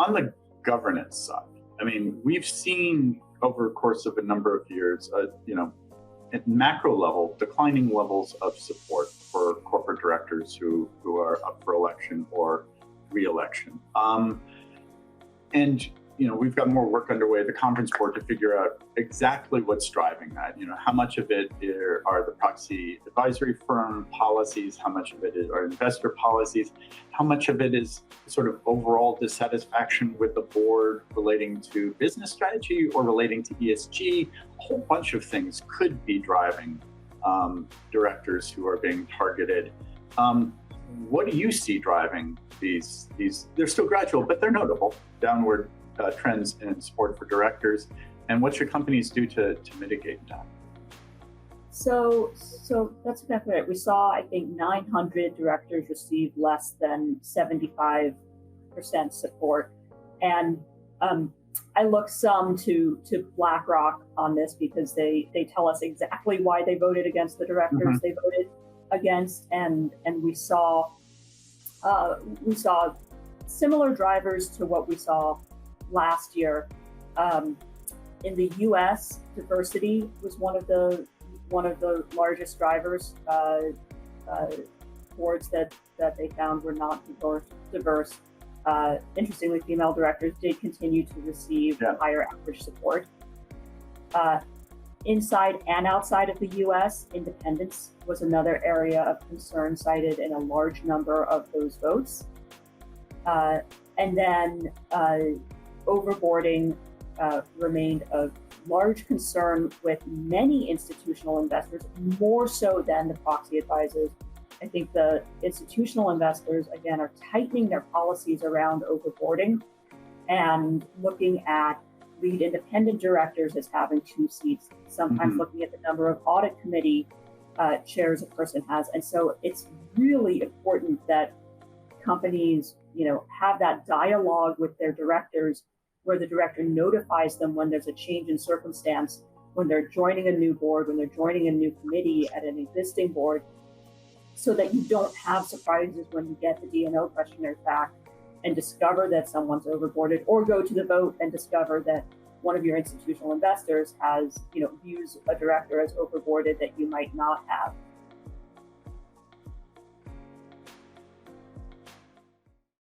on the governance side, I mean, we've seen over the course of a number of years, at macro level, declining levels of support for corporate directors who are up for election or re-election. And we've got more work underway at the Conference Board to figure out exactly what's driving that. How much of it are the proxy advisory firm policies, how much of it are investor policies, how much of it is sort of overall dissatisfaction with the board relating to business strategy or relating to ESG. A whole bunch of things could be driving directors who are being targeted. What do you see driving these? They're still gradual, but they're notable downward trends in support for directors, and what should companies do to mitigate that? So that's exactly right. We saw, I think, 900 directors receive less than 75% support, and I look some to BlackRock on this because they tell us exactly why they voted against the directors they voted against, and we saw similar drivers to what we saw last year. In the U.S., diversity was one of the largest drivers. Boards that they found were not diverse. Interestingly, female directors did continue to receive higher average support. Inside and outside of the U.S., independence was another area of concern cited in a large number of those votes. And then overboarding remained a large concern with many institutional investors, more so than the proxy advisors. I think the institutional investors, again, are tightening their policies around overboarding and looking at lead independent directors as having 2 seats, sometimes looking at the number of audit committee chairs a person has. And so it's really important that companies, have that dialogue with their directors where the director notifies them when there's a change in circumstance, when they're joining a new board, when they're joining a new committee at an existing board, so that you don't have surprises when you get the D&O questionnaires back and discover that someone's overboarded, or go to the vote and discover that one of your institutional investors has, views a director as overboarded that you might not have.